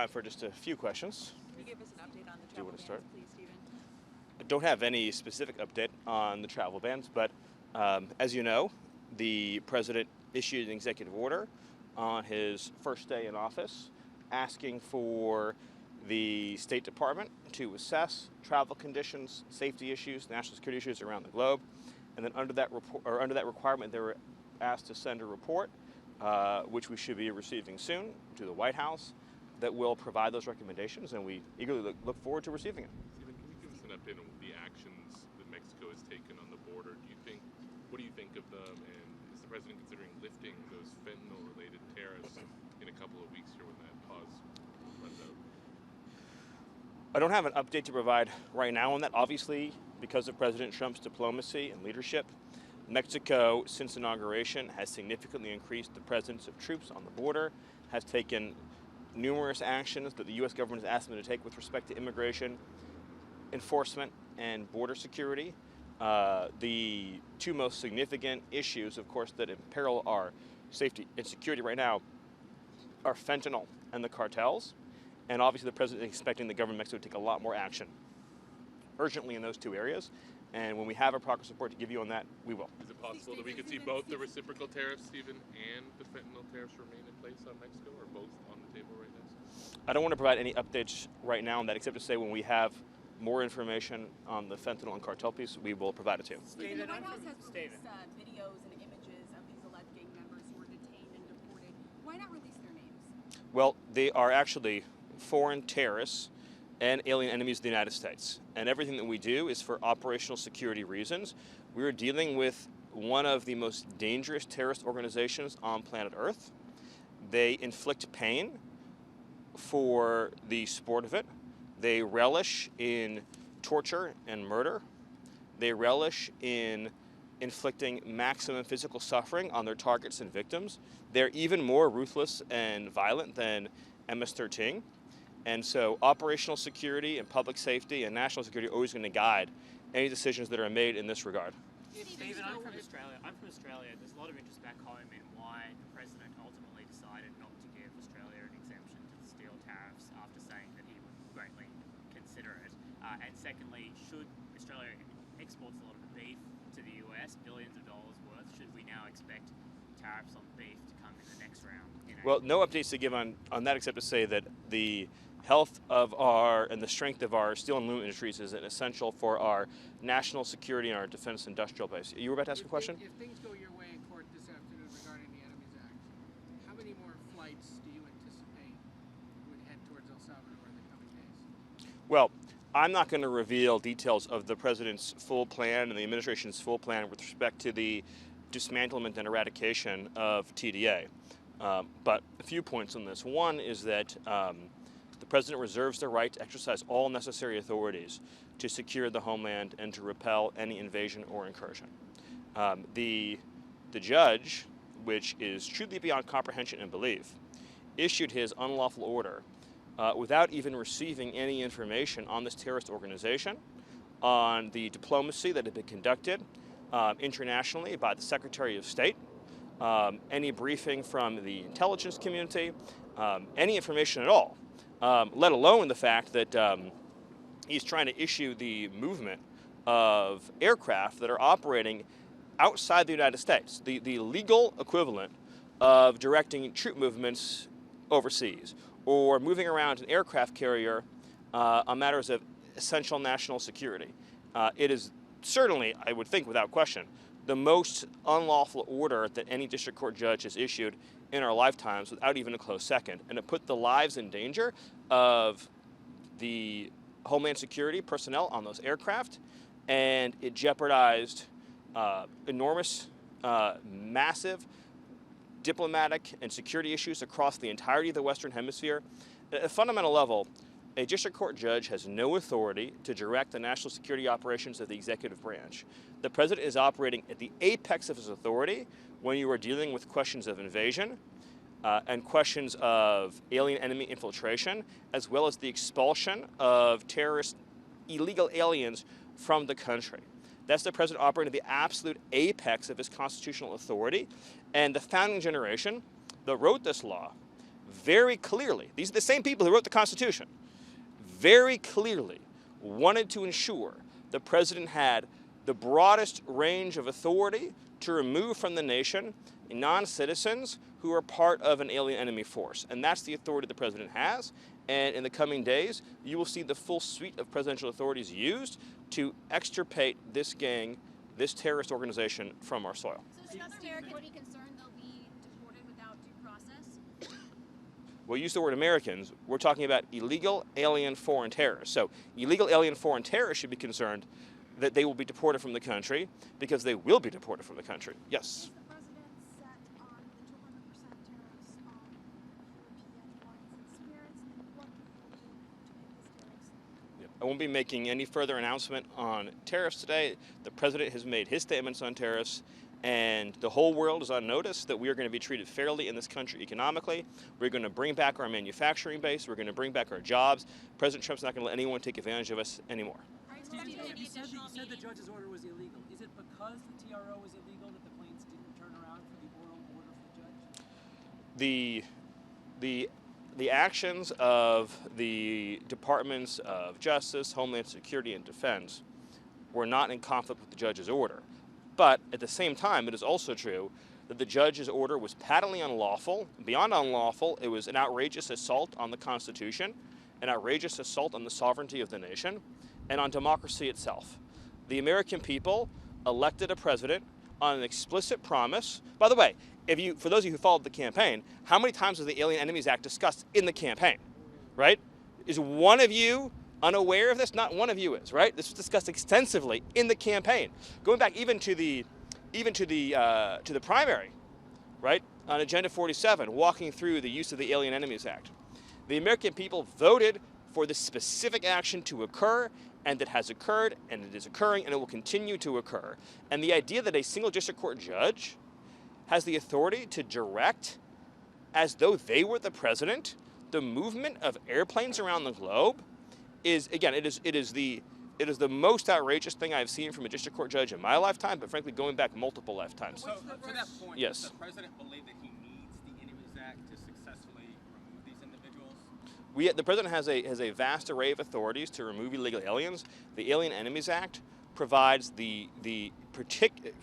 time for just a few questions. Can you give us an update on the travel bans, please, Stephen? I don't have any specific update on the travel bans, but as you know, the president issued an executive order on his first day in office asking for the State Department to assess travel conditions, safety issues, national security issues around the globe, and then under that requirement, they were asked to send a report, which we should be receiving soon, to the White House, that will provide those recommendations, and we eagerly look forward to receiving it. Stephen, can you give us an update on the actions that Mexico has taken on the border? What do you think of them, and is the president considering lifting those fentanyl-related tariffs in a couple of weeks here when that pause runs out? I don't have an update to provide right now on that. Obviously, because of President Trump's diplomacy and leadership, Mexico, since inauguration, has significantly increased the presence of troops on the border, has taken numerous actions that the U.S. government has asked them to take with respect to immigration, enforcement, and border security. The two most significant issues, of course, that imperil our safety and security right now are fentanyl and the cartels. And obviously, the president is expecting the government of Mexico to take a lot more action urgently in those two areas. And when we have a progress report to give you on that, we will. Is it possible that we could see both the reciprocal tariffs, Stephen, and the fentanyl tariffs remain in place on Mexico, or both on the table right now? I don't want to provide any updates right now on that, except to say when we have more information on the fentanyl and cartel piece, we will provide it to you. Stephen, the White House has released videos and images of these alleged gang members who were detained and deported. Why not release their names? Well, they are actually foreign terrorists and alien enemies of the United States. And everything that we do is for operational security reasons. We are dealing with one of the most dangerous terrorist organizations on planet Earth. They inflict pain for the sport of it. They relish in torture and murder. They relish in inflicting maximum physical suffering on their targets and victims. They're even more ruthless and violent than MS-13. And so operational security and public safety and national security are always going to guide any decisions that are made in this regard. Stephen, I'm from Australia. There's a lot of interest back home in why the president ultimately decided not to give Australia an exemption to the steel tariffs after saying that he would greatly consider it. And secondly, should Australia exports a lot of beef to the US, billions of dollars worth, should we now expect tariffs on beef to come in the next round? Well, no updates to give on that except to say that the health of and the strength of our steel and aluminum industries is essential for our national security and our defense industrial base. You were about to ask a question? If things go your way in court this afternoon regarding the Enemies Act, how many more flights do you anticipate would head towards El Salvador in the coming days? Well, I'm not going to reveal details of the president's full plan and the administration's full plan with respect to the dismantlement and eradication of TDA. But a few points on this. One is that the president reserves the right to exercise all necessary authorities to secure the homeland and to repel any invasion or incursion. The judge, which is truly beyond comprehension and belief, issued his unlawful order without even receiving any information on this terrorist organization, on the diplomacy that had been conducted internationally by the Secretary of State, any briefing from the intelligence community, any information at all, let alone the fact that he's trying to issue the movement of aircraft that are operating outside the United States, the legal equivalent of directing troop movements overseas or moving around an aircraft carrier on matters of essential national security. It is certainly, I would think without question, the most unlawful order that any district court judge has issued in our lifetimes without even a close second. And it put the lives in danger of the Homeland Security personnel on those aircraft, and it jeopardized enormous, massive diplomatic and security issues across the entirety of the Western Hemisphere. At a fundamental level, a district court judge has no authority to direct the national security operations of the executive branch. The president is operating at the apex of his authority when you are dealing with questions of invasion and questions of alien enemy infiltration, as well as the expulsion of terrorist illegal aliens from the country. That's the president operating at the absolute apex of his constitutional authority. And the founding generation that wrote this law very clearly, these are the same people who wrote the Constitution, very clearly wanted to ensure the president had the broadest range of authority to remove from the nation non-citizens who are part of an alien enemy force. And that's the authority the president has. And in the coming days, you will see the full suite of presidential authorities used to extirpate this gang, this terrorist organization from our soil. So is another American be concerned they'll be deported without due process? Well, use the word Americans, we're talking about illegal alien foreign terrorists. So illegal alien foreign terrorists should be concerned that they will be deported from the country, because they will be deported from the country. Yes? Is the president set on the 200% tariffs on European wines and spirits, and what will you do to make these tariffs? I won't be making any further announcement on tariffs today. The president has made his statements on tariffs, and the whole world is on notice that we are going to be treated fairly in this country economically. We're going to bring back our manufacturing base. We're going to bring back our jobs. President Trump's not going to let anyone take advantage of us anymore. You said the judge's order was illegal. Is it because the TRO was illegal that the planes didn't turn around for the oral order from the judge? The actions of the Departments of Justice, Homeland Security, and Defense were not in conflict with the judge's order. But at the same time, it is also true that the judge's order was patently unlawful. Beyond unlawful, it was an outrageous assault on the Constitution, an outrageous assault on the sovereignty of the nation, and on democracy itself. The American people elected a president on an explicit promise. By the way, for those of you who followed the campaign, how many times was the Alien Enemies Act discussed in the campaign, right? Is one of you unaware of this? Not one of you is, right? This was discussed extensively in the campaign, going back even to the primary, right? On Agenda 47, walking through the use of the Alien Enemies Act. The American people voted for this specific action to occur, and it has occurred, and it is occurring, and it will continue to occur. And the idea that a single district court judge has the authority to direct, as though they were the president, the movement of airplanes around the globe is, again, it is the most outrageous thing I've seen from a district court judge in my lifetime, but frankly, going back multiple lifetimes. So, to that point, yes. Does the president believe that he needs the Enemies Act to successfully remove these individuals? The president has a vast array of authorities to remove illegal aliens. The Alien Enemies Act provides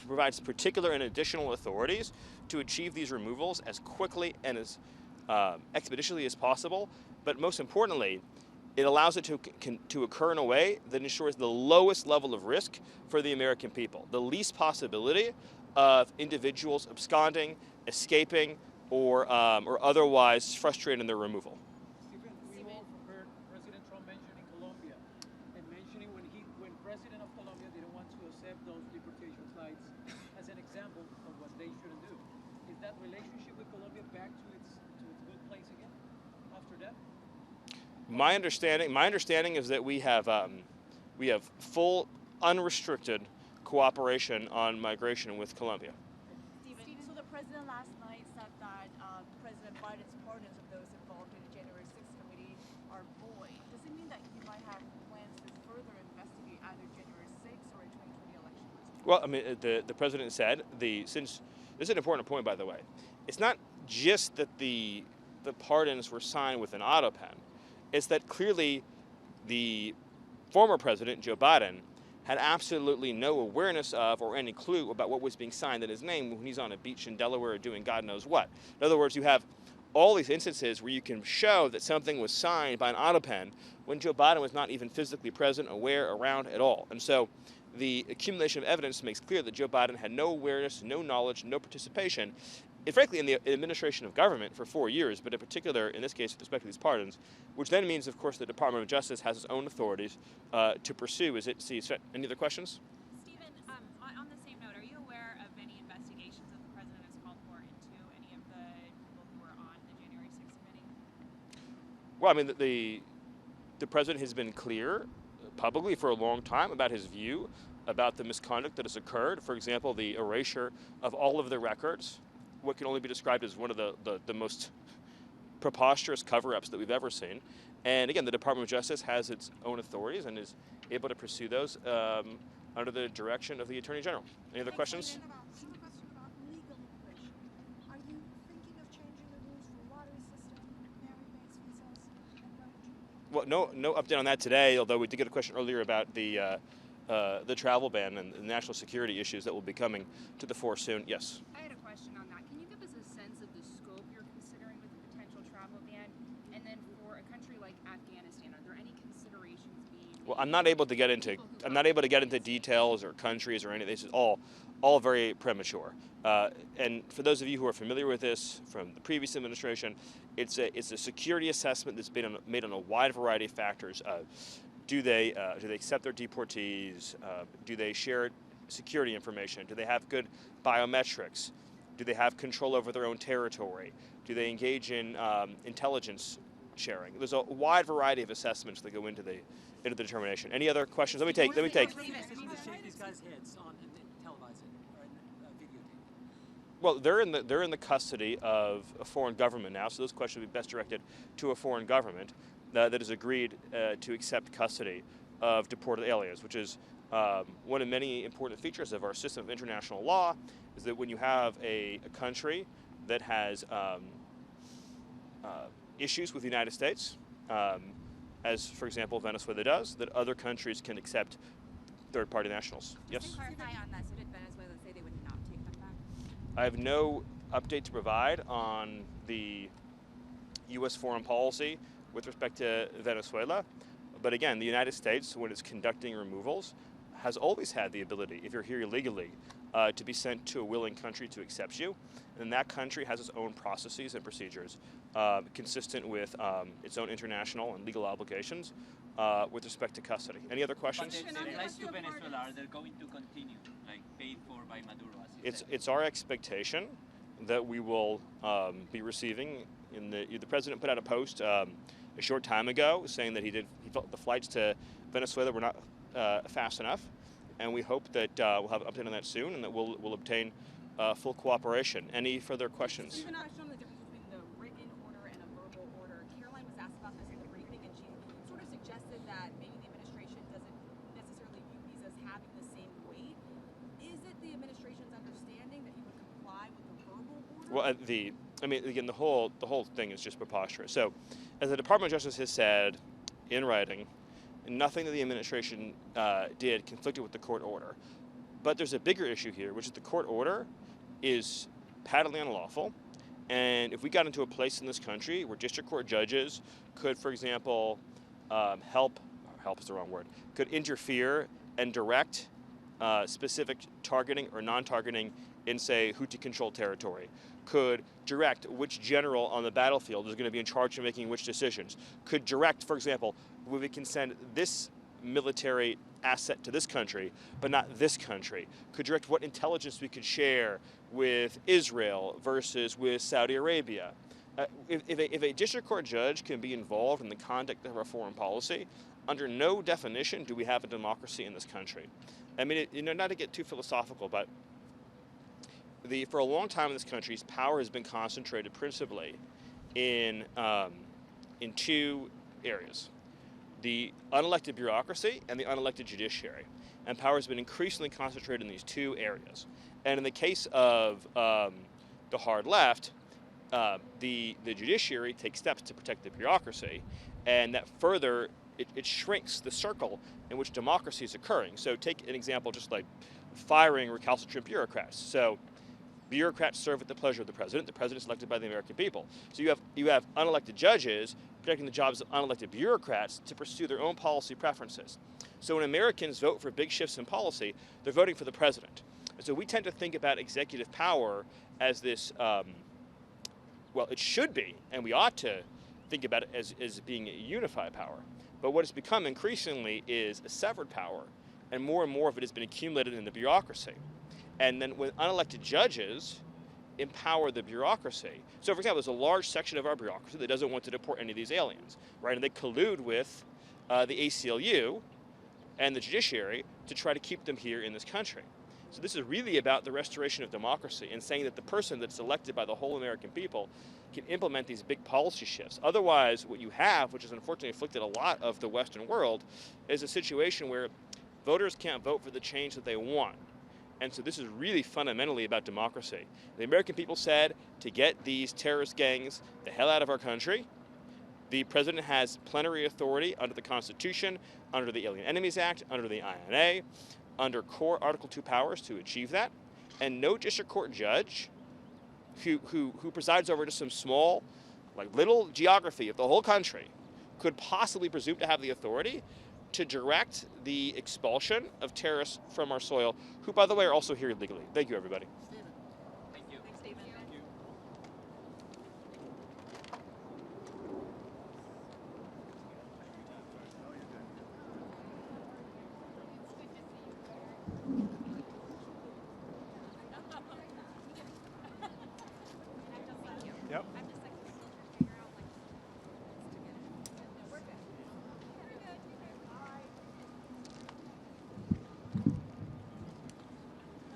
provides particular and additional authorities to achieve these removals as quickly and as expeditiously as possible. But most importantly, it allows it to occur in a way that ensures the lowest level of risk for the American people, the least possibility of individuals absconding, escaping, or otherwise frustrating their removal. Stephen, we all heard President Trump mentioning Colombia and mentioning when President of Colombia didn't want to accept those deportation flights as an example of what they shouldn't do. Is that relationship with Colombia back to its good place again after that? My understanding is that we have full, unrestricted cooperation on migration with Colombia. Stephen, so the president last night said that President Biden's pardons of those involved in the January 6th committee are void. Does it mean that he might have plans to further investigate either January 6th or a 2020 election? Well, I mean, the president said since this is an important point, by the way. It's not just that the pardons were signed with an auto pen. It's that clearly the former president, Joe Biden, had absolutely no awareness of or any clue about what was being signed in his name when he's on a beach in Delaware doing God knows what. In other words, you have all these instances where you can show that something was signed by an auto pen when Joe Biden was not even physically present, aware, around at all. And so the accumulation of evidence makes clear that Joe Biden had no awareness, no knowledge, no participation, and frankly, in the administration of government for 4 years, but in particular, in this case, with respect to these pardons, which then means, of course, the Department of Justice has its own authorities to pursue as it sees fit. Any other questions? Stephen, on the same note, are you aware of any investigations that the president has called for into any of the people who were on the January 6th committee? Well, I mean, the president has been clear publicly for a long time about his view about the misconduct that has occurred. For example, the erasure of all of the records, what can only be described as one of the most preposterous cover-ups that we've ever seen. And again, the Department of Justice has its own authorities and is able to pursue those under the direction of the Attorney General. Any other questions? A question about legal immigration. Are you thinking of changing the rules for lottery system Well, no update on that today, although we did get a question earlier about the travel ban and the national security issues that will be coming to the fore soon. Yes? I had a question on that. Can you give us a sense of the scope you're considering with the potential travel ban? And then for a country like Afghanistan, are there any considerations being Well, made I'm not able to get for into people who I'm go not to able to get into Afghanistan? details or countries or anything. This is all very premature. And for those of you who are familiar with this from the previous administration, it's a security assessment that's been made on a wide variety of factors. Do they accept their deportees? Do they share security information? Do they have good biometrics? Do they have control over their own territory? Do they engage in intelligence sharing? There's a wide variety of assessments that go into the determination. Any other questions? Let me take. Shake these guys' heads on and televise it or videotape. Well, they're in the custody of a foreign government now, so those questions would be best directed to a foreign government that has agreed to accept custody of deported aliens, which is one of many important features of our system of international law, is that when you have a country that has issues with the United States, as for example Venezuela does, that other countries can accept third-party nationals. Yes? Just to clarify on that, so did Venezuela say they would not take them back? I have no update to provide on the U.S. foreign policy with respect to Venezuela. But again, the United States, when it's conducting removals, has always had the ability, if you're here illegally, to be sent to a willing country to accept you. And that country has its own processes and procedures consistent with its own international and legal obligations with respect to custody. Any other questions? But the flights to Venezuela, are they going to continue, like paid for by Maduro? As you said? It's our expectation that we will be receiving. The president put out a post a short time ago saying that he felt the flights to Venezuela were not fast enough, and we hope that we'll have an update on that soon, and that we'll obtain full cooperation. Any further questions? Even a question on the difference between the written order and a verbal order. Caroline was asked about this in the briefing, and she sort of suggested that maybe the administration doesn't necessarily view these as having the same weight. Is it the administration's understanding that you would comply with the verbal order? Well, again, the whole thing is just preposterous. So, as the Department of Justice has said in writing, nothing that the administration did conflicted with the court order. But there's a bigger issue here, which is the court order is patently unlawful. And if we got into a place in this country where district court judges could, for example, help is the wrong word, could interfere and direct specific targeting or non-targeting in, say, Houthi-controlled territory, could direct which general on the battlefield is going to be in charge of making which decisions, could direct, for example, we can send this military asset to this country, but not this country, could direct what intelligence we could share with Israel versus with Saudi Arabia. If a district court judge can be involved in the conduct of our foreign policy, under no definition do we have a democracy in this country. I mean, not to get too philosophical, but for a long time in this country, power has been concentrated principally in two areas: the unelected bureaucracy and the unelected judiciary. And power has been increasingly concentrated in these two areas. And in the case of the hard left, the judiciary takes steps to protect the bureaucracy, and that further it shrinks the circle in which democracy is occurring. So take an example, just like firing recalcitrant bureaucrats. So bureaucrats serve at the pleasure of the president. The president is elected by the American people. So you have unelected judges protecting the jobs of unelected bureaucrats to pursue their own policy preferences. So when Americans vote for big shifts in policy, they're voting for the president. And so we tend to think about executive power as this, well, it should be, and we ought to think about it as being a unified power. But what it's become increasingly is a severed power, and more of it has been accumulated in the bureaucracy. And then when unelected judges empower the bureaucracy. So for example, there's a large section of our bureaucracy that doesn't want to deport any of these aliens, right? And they collude with the ACLU and the judiciary to try to keep them here in this country. So this is really about the restoration of democracy and saying that the person that's elected by the whole American people can implement these big policy shifts. Otherwise, what you have, which has unfortunately afflicted a lot of the Western world, is a situation where voters can't vote for the change that they want. And so this is really fundamentally about democracy. The American people said to get these terrorist gangs the hell out of our country, The president has plenary authority under the Constitution, under the Alien Enemies Act, under the INA, under core Article 2 powers to achieve that. And no district court judge who presides over just some small, like little geography of the whole country could possibly presume to have the authority to direct the expulsion of terrorists from our soil, who, by the way, are also here illegally. Thank you, everybody. Steve,